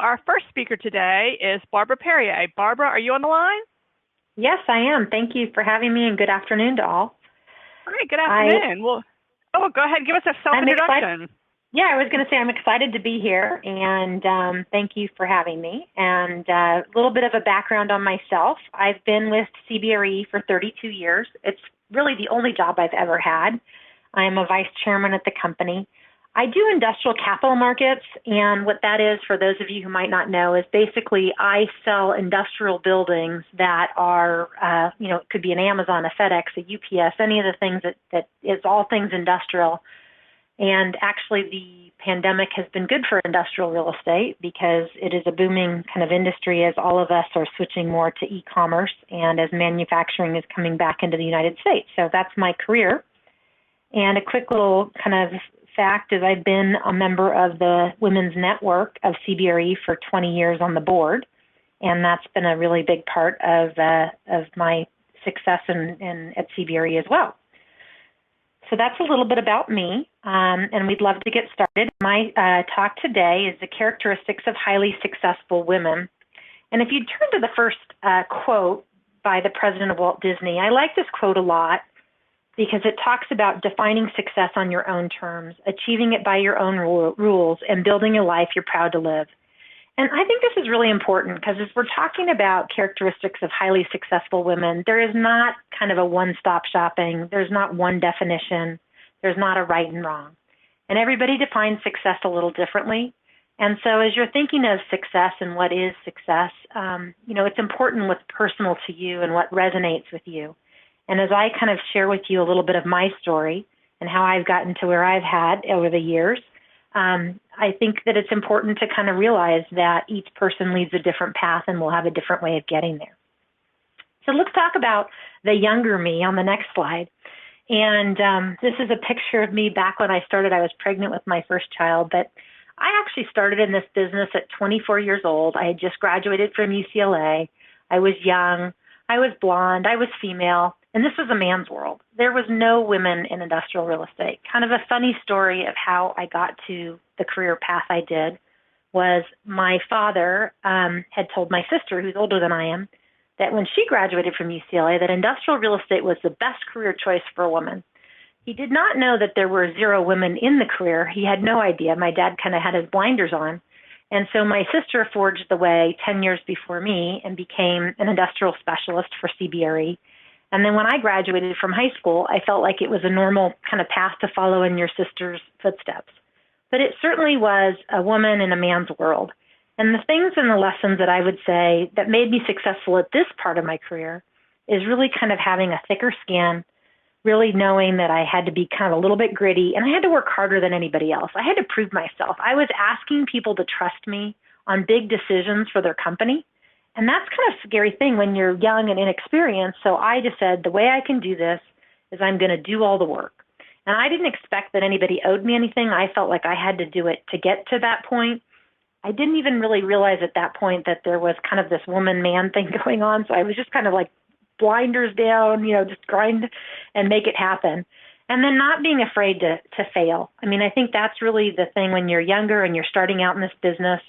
Our first speaker today is Barbara Perrier. Barbara, are you on the line? Yes, I am. Thank you for having me, and good afternoon to all. All right, good afternoon. Go ahead. Give us a self-introduction. I was going to say I'm excited to be here, and thank you for having me. And a little bit of a background on myself. I've been with CBRE for 32 years. It's really the only job I've ever had. I'm a vice chairman at the company. I do industrial capital markets, and what that is, for those of you who might not know, is basically I sell industrial buildings that are, it could be an Amazon, a FedEx, a UPS, any of the things that is all things industrial. And actually, the pandemic has been good for industrial real estate because it is a booming kind of industry as all of us are switching more to e-commerce and as manufacturing is coming back into the United States. So that's my career. And a quick little kind of fact is I've been a member of the Women's Network of CBRE for 20 years on the board, and that's been a really big part of my success at CBRE as well. So that's a little bit about me, and we'd love to get started. My talk today is the characteristics of highly successful women. And if you turn to the first quote by the president of Walt Disney, I like this quote a lot, because it talks about defining success on your own terms, achieving it by your own rules, and building a life you're proud to live. And I think this is really important because as we're talking about characteristics of highly successful women, there is not kind of a one-stop shopping. There's not one definition. There's not a right and wrong. And everybody defines success a little differently. And so as you're thinking of success and what is success, it's important what's personal to you and what resonates with you. And as I kind of share with you a little bit of my story and how I've gotten to where I've had over the years, I think that it's important to kind of realize that each person leads a different path and will have a different way of getting there. So let's talk about the younger me on the next slide. And this is a picture of me back when I started. I was pregnant with my first child, but I actually started in this business at 24 years old. I had just graduated from UCLA. I was young. I was blonde. I was female. And this was a man's world. There was no women in industrial real estate. Kind of a funny story of how I got to the career path I did was my father had told my sister, who's older than I am, that when she graduated from UCLA, that industrial real estate was the best career choice for a woman. He did not know that there were 0 women in the career. He had no idea. My dad kind of had his blinders on. And so my sister forged the way 10 years before me and became an industrial specialist for CBRE. And then when I graduated from high school, I felt like it was a normal kind of path to follow in your sister's footsteps. But it certainly was a woman in a man's world. And the things and the lessons that I would say that made me successful at this part of my career is really kind of having a thicker skin, really knowing that I had to be kind of a little bit gritty, and I had to work harder than anybody else. I had to prove myself. I was asking people to trust me on big decisions for their company. And that's kind of a scary thing when you're young and inexperienced. So I just said, the way I can do this is I'm going to do all the work. And I didn't expect that anybody owed me anything. I felt like I had to do it to get to that point. I didn't even really realize at that point that there was kind of this woman-man thing going on. So I was just kind of like blinders down, just grind and make it happen. And then not being afraid to fail. I mean, I think that's really the thing when you're younger and you're starting out in this business.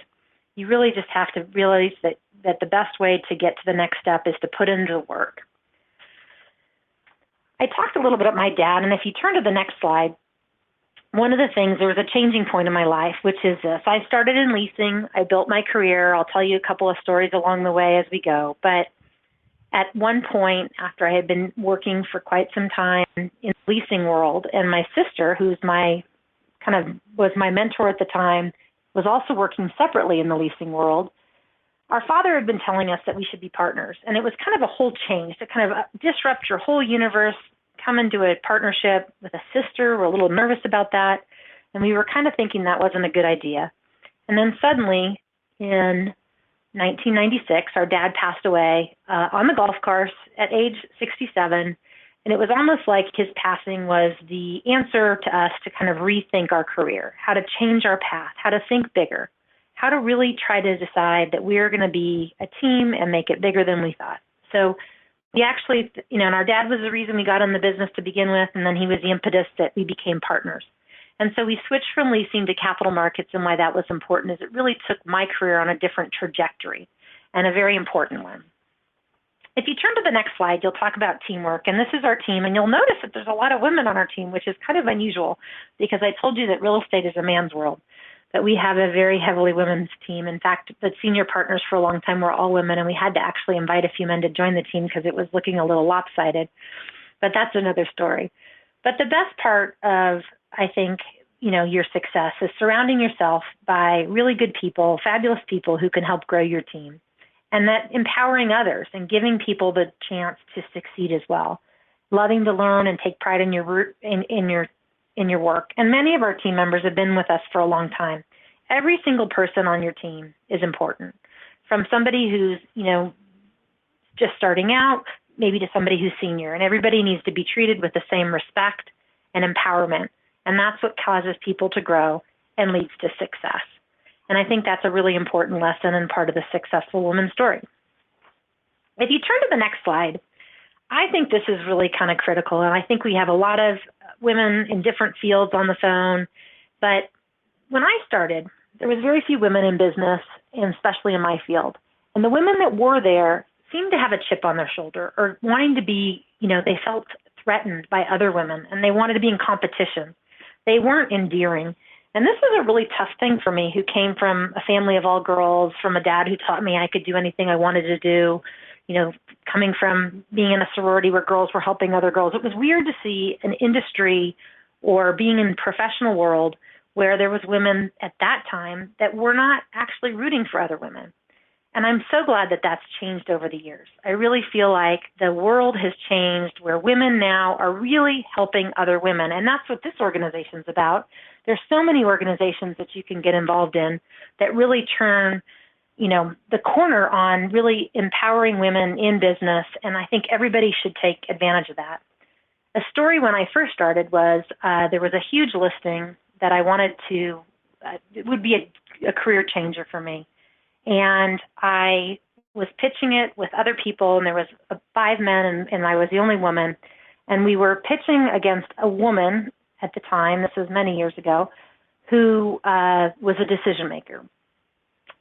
You really just have to realize that the best way to get to the next step is to put into the work. I talked a little bit about my dad, and if you turn to the next slide, one of the things, there was a changing point in my life, which is this. I started in leasing. I built my career. I'll tell you a couple of stories along the way as we go. But at one point, after I had been working for quite some time in the leasing world, and my sister, who's was my mentor at the time, was also working separately in the leasing world, our father had been telling us that we should be partners. And it was kind of a whole change to kind of disrupt your whole universe, come into a partnership with a sister. We're a little nervous about that. And we were kind of thinking that wasn't a good idea. And then suddenly in 1996, our dad passed away on the golf course at age 67. And it was almost like his passing was the answer to us to kind of rethink our career, how to change our path, how to think bigger, how to really try to decide that we're going to be a team and make it bigger than we thought. So we actually, and our dad was the reason we got in the business to begin with, and then he was the impetus that we became partners. And so we switched from leasing to capital markets, and why that was important is it really took my career on a different trajectory, and a very important one. If you turn to the next slide, you'll talk about teamwork, and this is our team, and you'll notice that there's a lot of women on our team, which is kind of unusual because I told you that real estate is a man's world, but we have a very heavily women's team. In fact, the senior partners for a long time were all women, and we had to actually invite a few men to join the team because it was looking a little lopsided, but that's another story. But the best part of, I think, your success is surrounding yourself by really good people, fabulous people who can help grow your team. And that empowering others and giving people the chance to succeed as well. Loving to learn and take pride in your work. And many of our team members have been with us for a long time. Every single person on your team is important. From somebody who's, just starting out, maybe to somebody who's senior. And everybody needs to be treated with the same respect and empowerment. And that's what causes people to grow and leads to success. And I think that's a really important lesson and part of the successful woman's story. If you turn to the next slide, I think this is really kind of critical. And I think we have a lot of women in different fields on the phone. But when I started, there was very few women in business, and especially in my field. And the women that were there seemed to have a chip on their shoulder or wanting to be, they felt threatened by other women and they wanted to be in competition. They weren't endearing. And this was a really tough thing for me, who came from a family of all girls, from a dad who taught me I could do anything I wanted to do, coming from being in a sorority where girls were helping other girls. It was weird to see an industry or being in the professional world where there was women at that time that were not actually rooting for other women. And I'm so glad that that's changed over the years. I really feel like the world has changed where women now are really helping other women. And that's what this organization's about. There's so many organizations that you can get involved in that really turn, the corner on really empowering women in business. And I think everybody should take advantage of that. A story when I first started was there was a huge listing that I wanted to, it would be a career changer for me. And I was pitching it with other people, and there was 5 men, and I was the only woman. And we were pitching against a woman at the time, this was many years ago, who was a decision maker.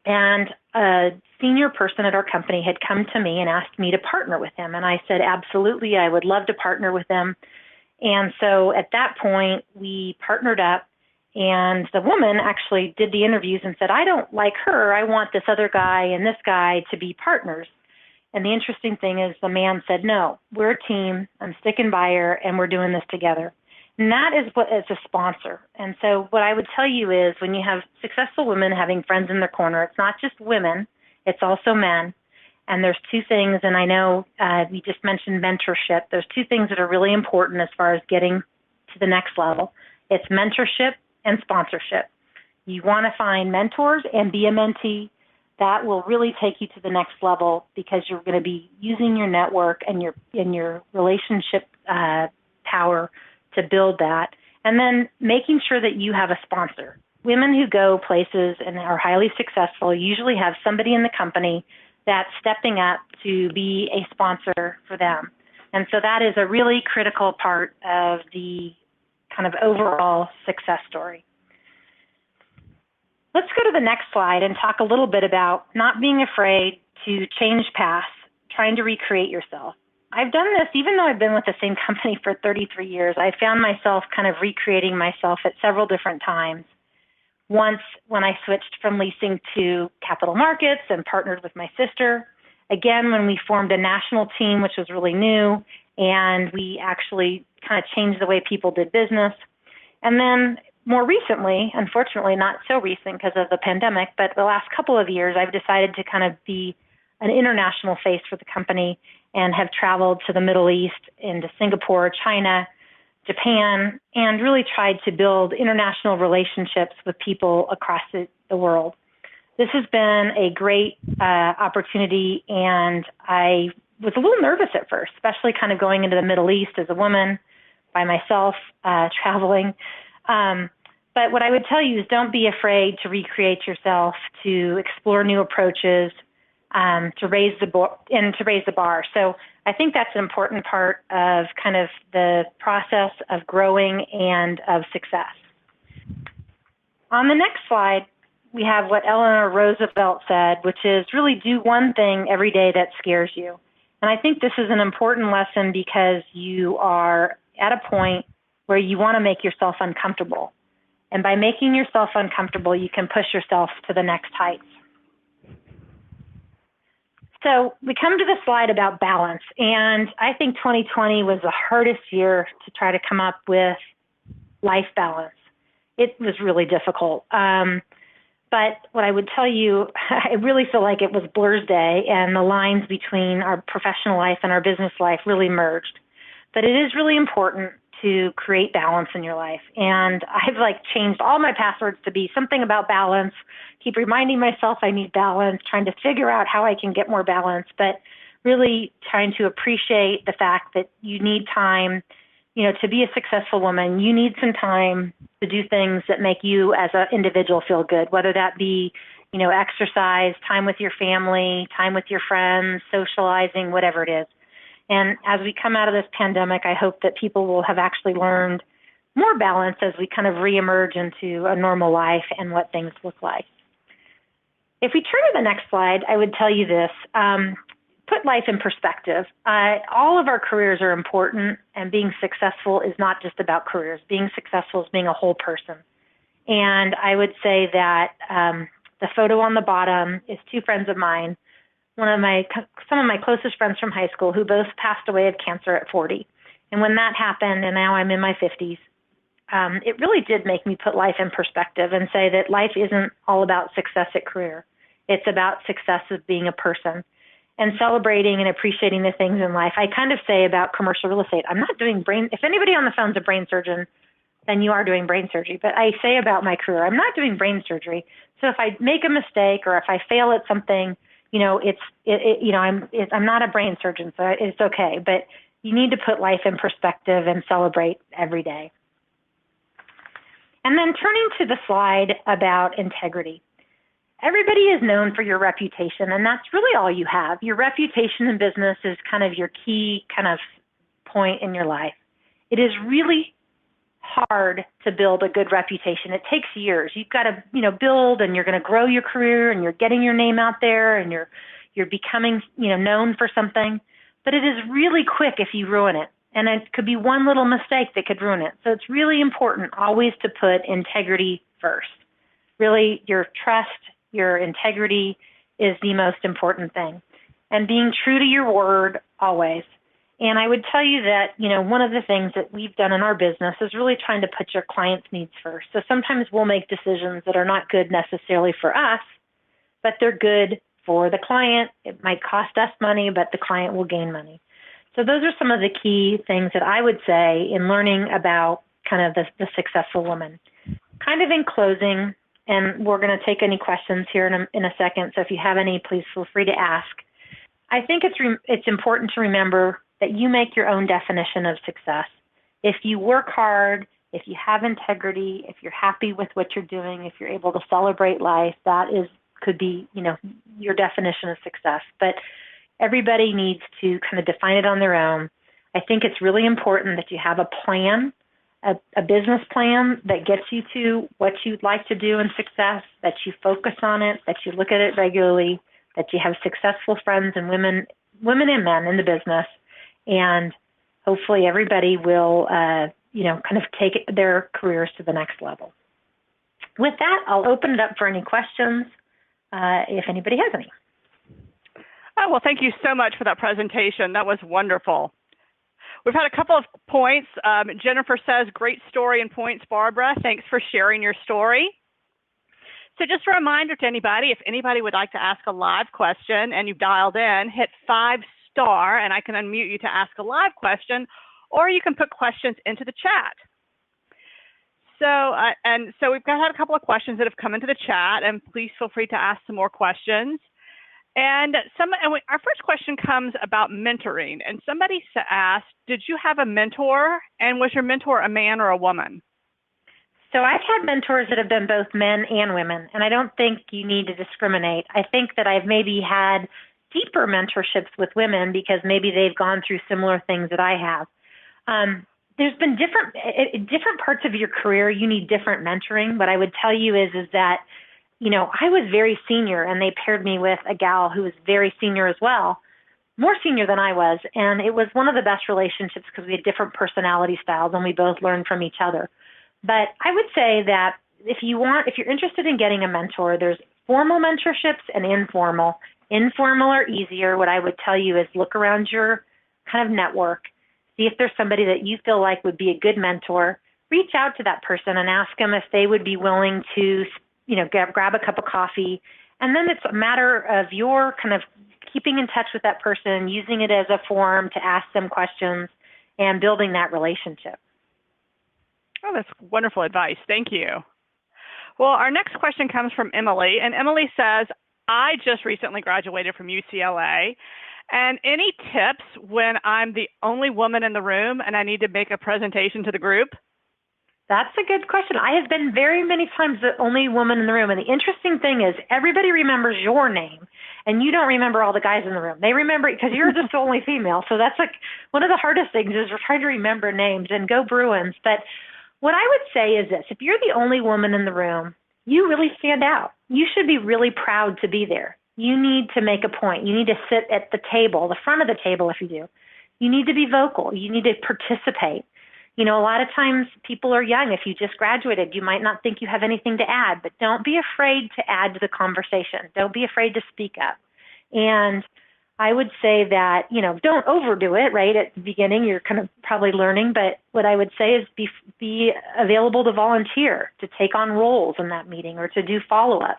And a senior person at our company had come to me and asked me to partner with him. And I said, absolutely, I would love to partner with them. And so at that point, we partnered up. And the woman actually did the interviews and said, I don't like her. I want this other guy and this guy to be partners. And the interesting thing is the man said, no, we're a team. I'm sticking by her, and we're doing this together. And that is what is a sponsor. And so what I would tell you is when you have successful women having friends in their corner, it's not just women, it's also men. And there's 2 things, and I know we just mentioned mentorship. There's 2 things that are really important as far as getting to the next level. It's mentorship and sponsorship. You want to find mentors and be a mentee. That will really take you to the next level because you're going to be using your network and your relationship power to build that. And then making sure that you have a sponsor. Women who go places and are highly successful usually have somebody in the company that's stepping up to be a sponsor for them. And so that is a really critical part of the kind of overall success story. Let's go to the next slide and talk a little bit about not being afraid to change paths, trying to recreate yourself. I've done this, even though I've been with the same company for 33 years, I found myself kind of recreating myself at several different times. Once when I switched from leasing to capital markets and partnered with my sister. Again, when we formed a national team, which was really new, and we actually kind of changed the way people did business. And then more recently, unfortunately not so recent because of the pandemic, but the last couple of years, I've decided to kind of be an international face for the company and have traveled to the Middle East, into Singapore, China, Japan, and really tried to build international relationships with people across the world. This has been a great opportunity, and I was a little nervous at first, especially kind of going into the Middle East as a woman by myself, traveling. But what I would tell you is don't be afraid to recreate yourself, to explore new approaches, to raise the bar. So I think that's an important part of kind of the process of growing and of success. On the next slide, we have what Eleanor Roosevelt said, which is really do one thing every day that scares you. And I think this is an important lesson because you are at a point where you want to make yourself uncomfortable. And by making yourself uncomfortable, you can push yourself to the next heights. So we come to the slide about balance, and I think 2020 was the hardest year to try to come up with life balance. It was really difficult. But what I would tell you, I really feel like it was Blur's day, and the lines between our professional life and our business life really merged. But it is really important to create balance in your life. And I've changed all my passwords to be something about balance, keep reminding myself I need balance, trying to figure out how I can get more balance, but really trying to appreciate the fact that you need time, to be a successful woman. You need some time to do things that make you as an individual feel good, whether that be, exercise, time with your family, time with your friends, socializing, whatever it is. And as we come out of this pandemic, I hope that people will have actually learned more balance as we kind of reemerge into a normal life and what things look like. If we turn to the next slide, I would tell you this, put life in perspective. All of our careers are important, and being successful is not just about careers. Being successful is being a whole person. And I would say that the photo on the bottom is two friends of mine, some of my closest friends from high school who both passed away of cancer at 40. And when that happened, and now I'm in my 50s, it really did make me put life in perspective and say that life isn't all about success at career. It's about success of being a person and celebrating and appreciating the things in life. I kind of say about commercial real estate, I'm not doing if anybody on the phone's a brain surgeon, then you are doing brain surgery. But I say about my career, I'm not doing brain surgery. So if I make a mistake or if I fail at something, I'm not a brain surgeon, so it's okay. But you need to put life in perspective and celebrate every day. And then turning to the slide about integrity. Everybody is known for your reputation, and that's really all you have. Your reputation in business is kind of your key kind of point in your life. It is really hard to build a good reputation. It takes years. You've got to, build, and you're going to grow your career, and you're getting your name out there, and you're becoming, known for something. But it is really quick if you ruin it. And it could be one little mistake that could ruin it. So it's really important always to put integrity first. Really, your trust, your integrity is the most important thing. And being true to your word always. And I would tell you that, one of the things that we've done in our business is really trying to put your client's needs first. So sometimes we'll make decisions that are not good necessarily for us, but they're good for the client. It might cost us money, but the client will gain money. So those are some of the key things that I would say in learning about kind of the successful woman. Kind of in closing, and we're going to take any questions here in a second, so if you have any, please feel free to ask. I think it's important to remember that you make your own definition of success. If you work hard, if you have integrity, if you're happy with what you're doing, if you're able to celebrate life, could be, your definition of success. But everybody needs to kind of define it on their own. I think it's really important that you have a plan, a business plan that gets you to what you'd like to do in success, that you focus on it, that you look at it regularly, that you have successful friends and women and men in the business. And hopefully everybody will, kind of take their careers to the next level. With that, I'll open it up for any questions, if anybody has any. Oh, well, thank you so much for that presentation. That was wonderful. We've had a couple of points. Jennifer says, great story and points, Barbara. Thanks for sharing your story. So just a reminder to anybody, if anybody would like to ask a live question and you've dialed in, hit 5 star and I can unmute you to ask a live question, or you can put questions into the chat. So we've had a couple of questions that have come into the chat, and please feel free to ask some more questions. And our first question comes about mentoring. And somebody asked, did you have a mentor? And was your mentor a man or a woman? So I've had mentors that have been both men and women, and I don't think you need to discriminate. I think that I've maybe had deeper mentorships with women because maybe they've gone through similar things that I have. there's been different parts of your career, you need different mentoring. What I would tell you is that, I was very senior and they paired me with a gal who was very senior as well, more senior than I was. And it was one of the best relationships because we had different personality styles and we both learned from each other. But I would say that if you're interested in getting a mentor, there's formal mentorships and informal. Informal are easier. What I would tell you is look around your kind of network, see if there's somebody that you feel like would be a good mentor. Reach out to that person and ask them if they would be willing to, grab a cup of coffee. And then it's a matter of your kind of keeping in touch with that person, using it as a forum to ask them questions and building that relationship. Oh, that's wonderful advice. Thank you. Well, our next question comes from Emily, and Emily says, I just recently graduated from UCLA, and any tips when I'm the only woman in the room and I need to make a presentation to the group? That's a good question. I have been very many times the only woman in the room. And the interesting thing is everybody remembers your name and you don't remember all the guys in the room. They remember because you're just the only female. So that's like one of the hardest things is we're trying to remember names, and go Bruins. But what I would say is this: if you're the only woman in the room, you really stand out. You should be really proud to be there. You need to make a point. You need to sit at the table, the front of the table if you do. You need to be vocal. You need to participate. A lot of times people are young. If you just graduated, you might not think you have anything to add, but don't be afraid to add to the conversation. Don't be afraid to speak up. And I would say that, don't overdo it, right? At the beginning, you're kind of probably learning, but what I would say is be available to volunteer, to take on roles in that meeting or to do follow-up.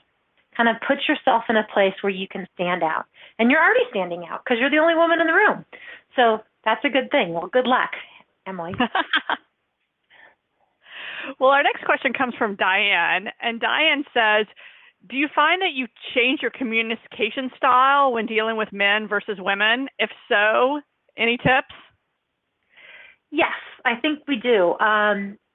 Kind of put yourself in a place where you can stand out. And you're already standing out because you're the only woman in the room. So that's a good thing. Well, good luck, Emily. Well, our next question comes from Diane, and Diane says, do you find that you change your communication style when dealing with men versus women? If so, any tips? Yes, I think we do.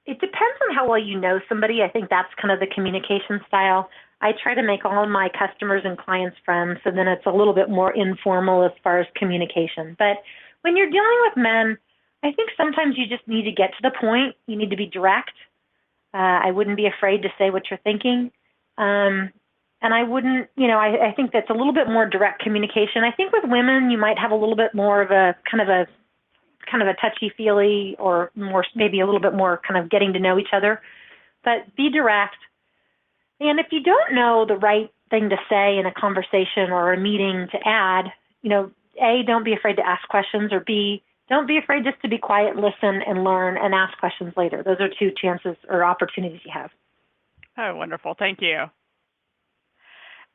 It depends on how well you know somebody. I think that's kind of the communication style. I try to make all of my customers and clients friends, so then it's a little bit more informal as far as communication. But when you're dealing with men, I think sometimes you just need to get to the point. You need to be direct. I wouldn't be afraid to say what you're thinking. And I wouldn't, I think that's a little bit more direct communication. I think with women, you might have a little bit more of a kind of a touchy-feely or more, maybe a little bit more kind of getting to know each other. But be direct. And if you don't know the right thing to say in a conversation or a meeting to add, A, don't be afraid to ask questions, or B, don't be afraid just to be quiet, listen, and learn, and ask questions later. Those are two chances or opportunities you have. Oh, wonderful. Thank you.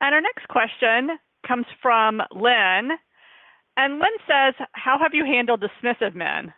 And our next question comes from Lynn. And Lynn says, how have you handled dismissive men?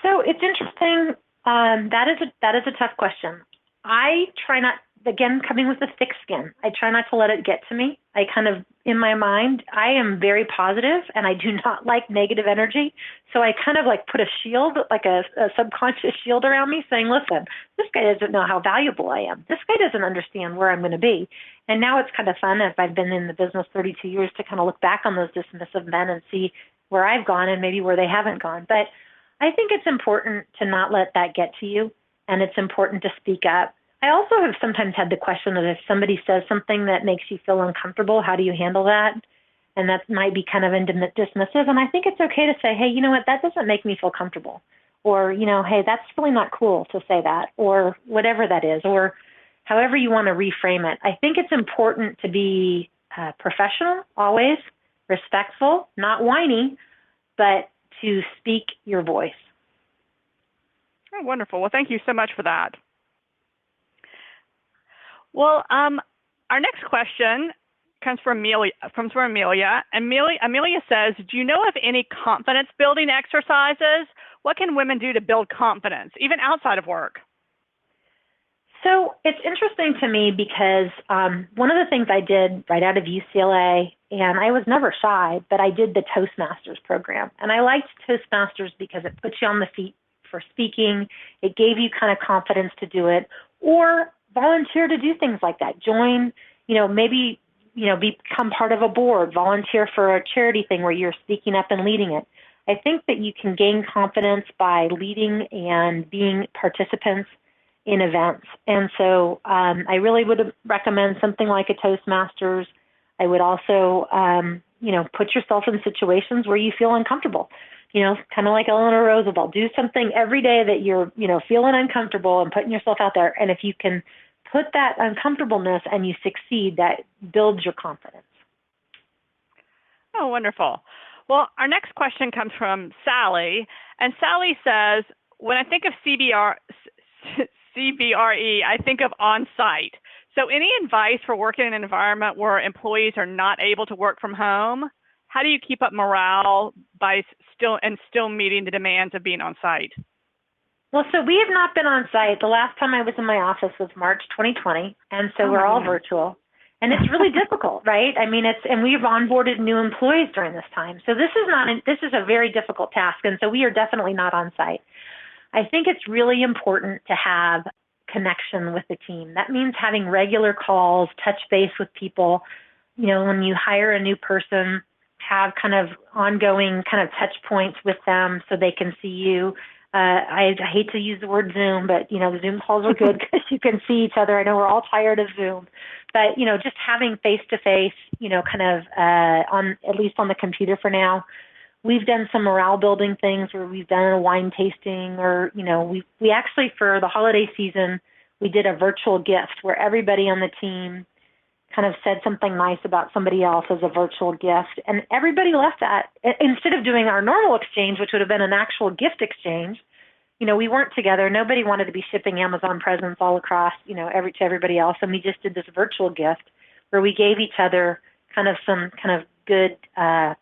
So it's interesting. That is a tough question. I try not, again, coming with a thick skin, I try not to let it get to me. I kind of, in my mind, I am very positive and I do not like negative energy. So I kind of like put a shield, like a subconscious shield around me saying, listen, this guy doesn't know how valuable I am. This guy doesn't understand where I'm going to be. And now it's kind of fun, if I've been in the business 32 years, to kind of look back on those dismissive men and see where I've gone and maybe where they haven't gone. But I think it's important to not let that get to you, and it's important to speak up. I also have sometimes had the question of if somebody says something that makes you feel uncomfortable, how do you handle that? And that might be kind of dismissive. And I think it's okay to say, hey, you know what, that doesn't make me feel comfortable. Or, hey, that's really not cool to say that, or whatever that is, or however you want to reframe it. I think it's important to be professional, always, respectful, not whiny, but to speak your voice. Oh, wonderful. Well, thank you so much for that. Well, our next question comes from Amelia. Amelia says, do you know of any confidence-building exercises? What can women do to build confidence, even outside of work? So it's interesting to me because one of the things I did right out of UCLA, and I was never shy, but I did the Toastmasters program. And I liked Toastmasters because it puts you on the feet for speaking. It gave you kind of confidence to do it. Or volunteer to do things like that. Join, maybe, become part of a board, volunteer for a charity thing where you're speaking up and leading it. I think that you can gain confidence by leading and being participants in events. And so I really would recommend something like a Toastmasters. I would also, put yourself in situations where you feel uncomfortable. Kind of like Eleanor Roosevelt, do something every day that you're, feeling uncomfortable and putting yourself out there. And if you can put that uncomfortableness and you succeed, that builds your confidence. Oh, wonderful. Well, our next question comes from Sally. And Sally says, when I think of CBRE, I think of on-site. So any advice for working in an environment where employees are not able to work from home? How do you keep up morale by still meeting the demands of being on site? Well, so we have not been on site. The last time I was in my office was March 2020, and so we're all virtual. And it's really difficult, right? I mean, and we've onboarded new employees during this time. So this is a very difficult task, and so we are definitely not on site. I think it's really important to have connection with the team. That means having regular calls, touch base with people. When you hire a new person, have kind of ongoing kind of touch points with them so they can see you. I hate to use the word Zoom, but, the Zoom calls are good because you can see each other. I know we're all tired of Zoom. But, just having face-to-face, at least on the computer for now. We've done some morale-building things where we've done a wine tasting or, we actually, for the holiday season, we did a virtual gift where everybody on the team kind of said something nice about somebody else as a virtual gift. And everybody left that. Instead of doing our normal exchange, which would have been an actual gift exchange, we weren't together. Nobody wanted to be shipping Amazon presents all across, to everybody else. And we just did this virtual gift where we gave each other kind of some kind of good, kind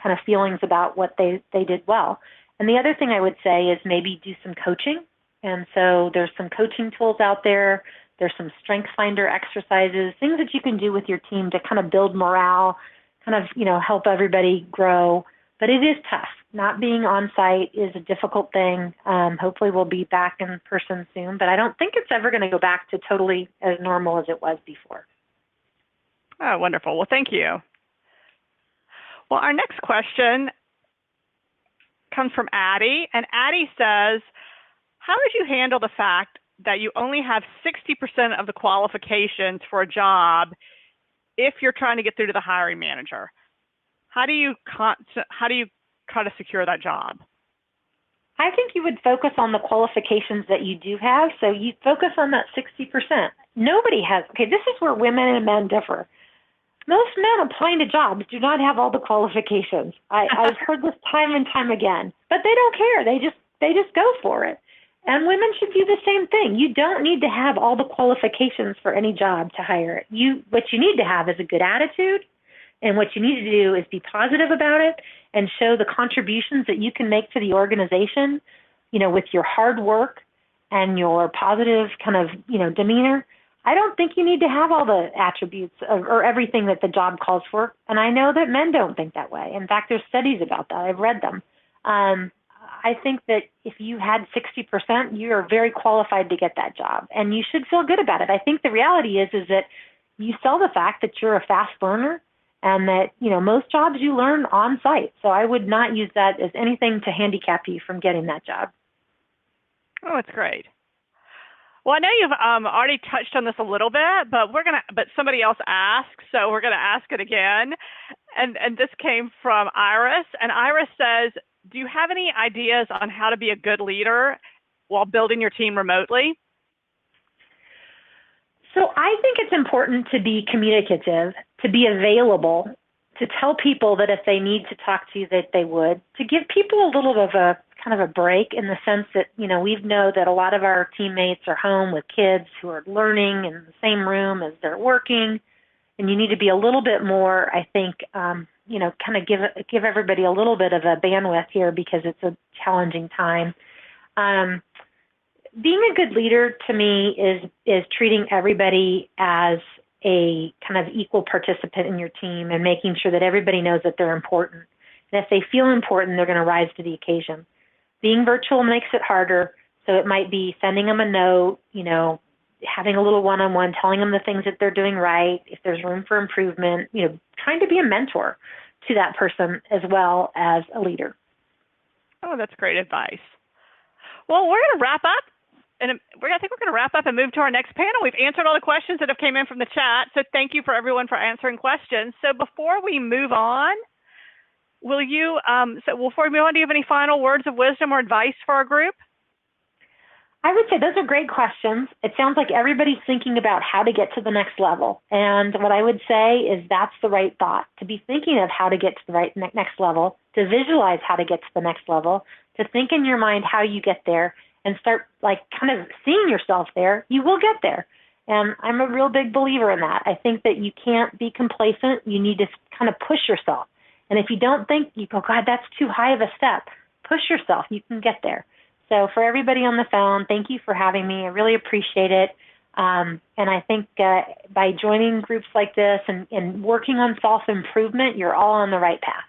of feelings about what they did well. And the other thing I would say is maybe do some coaching. And so there's some coaching tools out there. There's some strength finder exercises, things that you can do with your team to kind of build morale, kind of, help everybody grow. But it is tough. Not being on site is a difficult thing. Hopefully we'll be back in person soon, but I don't think it's ever going to go back to totally as normal as it was before. Oh, wonderful. Well, thank you. Well, our next question comes from Addie, and Addie says, how would you handle the fact that you only have 60% of the qualifications for a job if you're trying to get through to the hiring manager? How do you try to secure that job? I think you would focus on the qualifications that you do have. So you focus on that 60%. Nobody has, this is where women and men differ. Most men applying to jobs do not have all the qualifications. I've heard this time and time again, but they don't care. They just go for it. And women should do the same thing. You don't need to have all the qualifications for any job to hire it. What you need to have is a good attitude, and what you need to do is be positive about it and show the contributions that you can make to the organization, with your hard work and your positive kind of, demeanor. I don't think you need to have all the attributes or everything that the job calls for. And I know that men don't think that way. In fact, there's studies about that. I've read them. I think that if you had 60%, you are very qualified to get that job, and you should feel good about it. I think the reality is that you sell the fact that you're a fast learner and that, most jobs you learn on site. So I would not use that as anything to handicap you from getting that job. Oh, that's great. Well, I know you've already touched on this a little bit, but somebody else asked, so we're gonna ask it again. And this came from Iris, and Iris says, do you have any ideas on how to be a good leader while building your team remotely? So I think it's important to be communicative, to be available, to tell people that if they need to talk to you that they would, to give people a little bit of a kind of a break in the sense that, we know that a lot of our teammates are home with kids who are learning in the same room as they're working. And you need to be a little bit more, I think, kind of give everybody a little bit of a bandwidth here because it's a challenging time. Being a good leader to me is treating everybody as a kind of equal participant in your team and making sure that everybody knows that they're important. And if they feel important, they're going to rise to the occasion. Being virtual makes it harder, so it might be sending them a note, having a little one-on-one, telling them the things that they're doing right, if there's room for improvement, trying to be a mentor to that person as well as a leader. Oh, that's great advice. Well, we're going to wrap up. And I think we're going to wrap up and move to our next panel. We've answered all the questions that have came in from the chat. So thank you for everyone for answering questions. So before we move on, do you have any final words of wisdom or advice for our group? I would say those are great questions. It sounds like everybody's thinking about how to get to the next level. And what I would say is that's the right thought, to be thinking of how to get to the right next level, to visualize how to get to the next level, to think in your mind how you get there, and start kind of seeing yourself there. You will get there. And I'm a real big believer in that. I think that you can't be complacent. You need to kind of push yourself. And if you don't think, you go, God, that's too high of a step. Push yourself. You can get there. So for everybody on the phone, thank you for having me. I really appreciate it. And I think by joining groups like this and working on self-improvement, you're all on the right path.